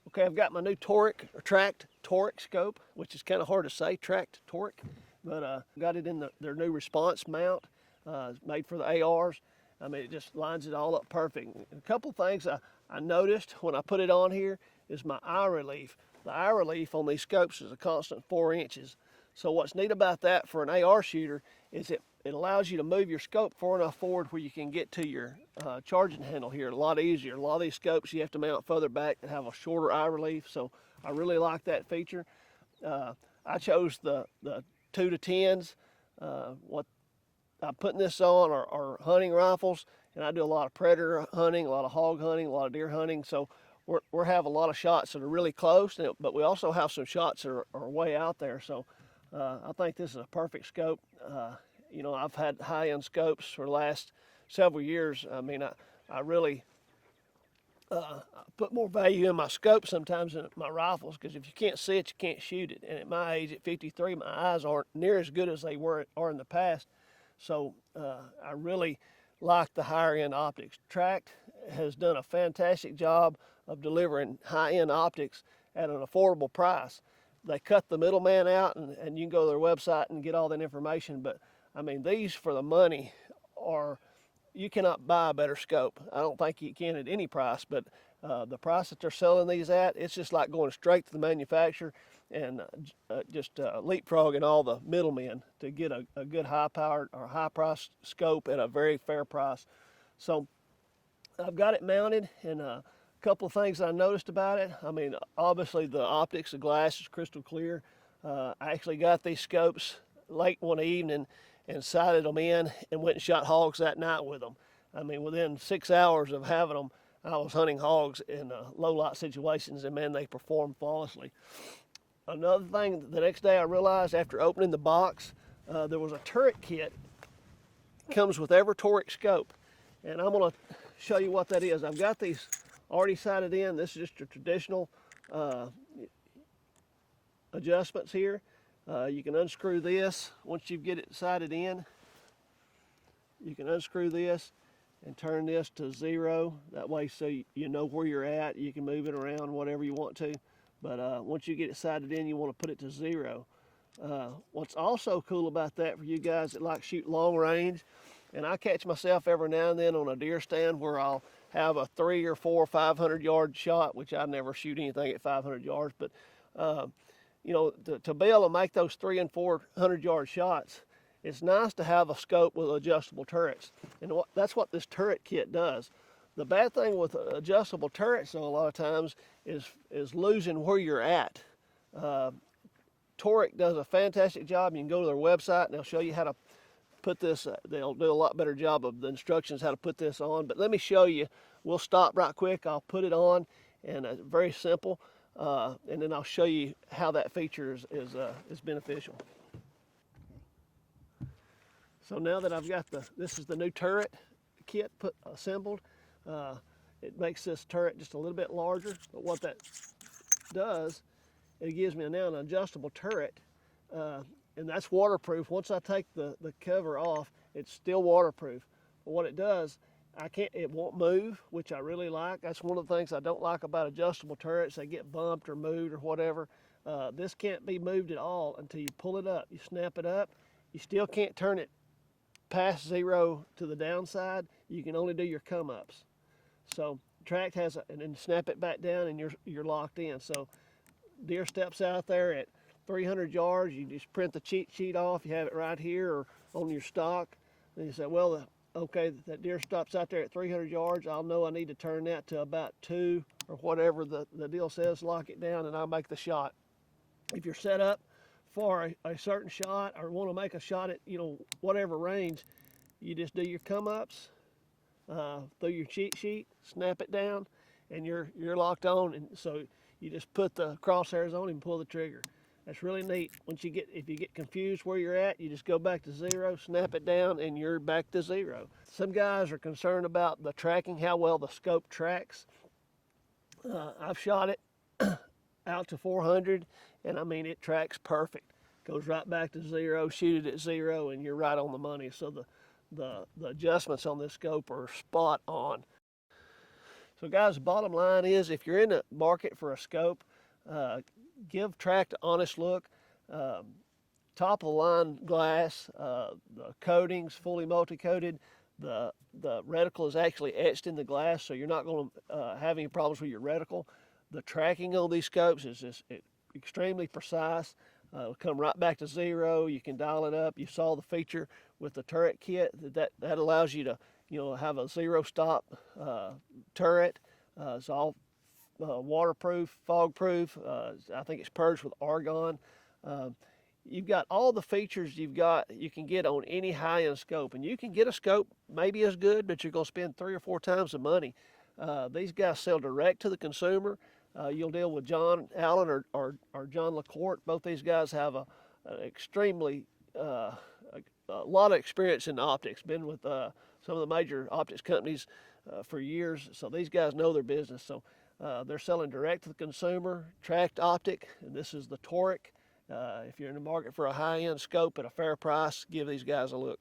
Okay, I've got my new Toric, or Tract Toric scope, which is kind of hard to say, Tract Toric, but got it in their new response mount, made for the ARs. I mean, it just lines it all up perfect. And a couple things I noticed when I put it on here is my eye relief. The eye relief on these scopes is a constant 4 inches. So what's neat about that for an AR shooter is it allows you to move your scope far enough forward where you can get to your charging handle here a lot easier. A lot of these scopes you have to mount further back and have a shorter eye relief, so I really like that feature. I chose the 2-10s. What I'm putting this on are hunting rifles, and I do a lot of predator hunting, a lot of hog hunting, a lot of deer hunting, so we're having a lot of shots that are really close, but we also have some shots that are way out there, so I think this is a perfect scope. You know, I've had high-end scopes for the last several years. I mean, I really put more value in my scope sometimes than my rifles, because if you can't see it, you can't shoot it. And at my age, at 53, my eyes aren't near as good as they are in the past. So I really like the higher-end optics. Tract has done a fantastic job of delivering high-end optics at an affordable price. They cut the middleman out, and you can go to their website and get all that information. But I mean, these for the money you cannot buy a better scope. I don't think you can at any price, but the price that they're selling these at, it's just like going straight to the manufacturer and just leapfrogging all the middlemen to get a good high-powered or high-priced scope at a very fair price. So I've got it mounted, and a couple of things I noticed about it. I mean, obviously the optics, the glass is crystal clear. I actually got these scopes late one evening and sighted them in and went and shot hogs that night with them. I mean, within 6 hours of having them, I was hunting hogs in low light situations, and man, they performed flawlessly. Another thing, the next day I realized after opening the box, there was a turret kit. Comes with every Toric scope, and I'm gonna show you what that is. I've got these already sighted in. This is just a traditional adjustments here. You can unscrew this once you get it sighted in. You can unscrew this and turn this to 0. That way, so you know where you're at. You can move it around whatever you want to. But once you get it sighted in, you want to put it to 0. What's also cool about that for you guys that like shoot long range, and I catch myself every now and then on a deer stand where I'll have a 300 or 400 or 500 yard shot, which I never shoot anything at 500 yards, but you know, to be able to make those 300 and 400 yard shots, it's nice to have a scope with adjustable turrets, and that's what this turret kit does. The bad thing with adjustable turrets, though, a lot of times is losing where you're at. Toric does a fantastic job. You can go to their website and they'll show you how to put this. They'll do a lot better job of the instructions how to put this on. But let me show you. We'll stop right quick. I'll put it on, and it's very simple. And then I'll show you how that feature is beneficial. So now that I've got this is the new turret kit assembled. It makes this turret just a little bit larger, but what that does, it gives me now an adjustable turret, and that's waterproof. Once I take the cover off, it's still waterproof. But what it does, it won't move, which I really like. That's one of the things I don't like about adjustable turrets. They get bumped or moved or whatever. This can't be moved at all until you pull it up. You snap it up. You still can't turn it past 0 to the downside. You can only do your come-ups. So Tract has and then snap it back down, and you're locked in. So deer steps out there at 300 yards, you just print the cheat sheet off. You have it right here or on your stock. And you say, well, okay, that deer stops out there at 300 yards. I'll know I need to turn that to about 2 or whatever the deal says, lock it down, and I'll make the shot. If you're set up for a certain shot or want to make a shot at, you know, whatever range, you just do your come-ups through your cheat sheet, snap it down, and you're locked on. And so you just put the crosshairs on and pull the trigger. That's really neat. If you get confused where you're at, you just go back to 0, snap it down, and you're back to 0. Some guys are concerned about the tracking, how well the scope tracks. I've shot it out to 400, and I mean, it tracks perfect. Goes right back to 0, shoot it at 0, and you're right on the money. So the adjustments on this scope are spot on. So guys, the bottom line is, if you're in the market for a scope, give Tract an honest look. Top of the line glass, the coating's fully multi-coated. The reticle is actually etched in the glass, so you're not going to have any problems with your reticle. The tracking on these scopes is just extremely precise. It'll come right back to 0. You can dial it up. You saw the feature with the turret kit that allows you to, have a 0-stop turret. It's all waterproof, fog-proof. I think it's purged with argon. You've got all the features you can get on any high-end scope, and you can get a scope maybe as good, but you're going to spend 3 or 4 times the money. These guys sell direct to the consumer. You'll deal with John Allen or John LaCourte. Both these guys have an extremely a lot of experience in optics. Been with some of the major optics companies for years, so these guys know their business. So they're selling direct to the consumer. Tract Optic, and this is the Toric. If you're in the market for a high-end scope at a fair price, give these guys a look.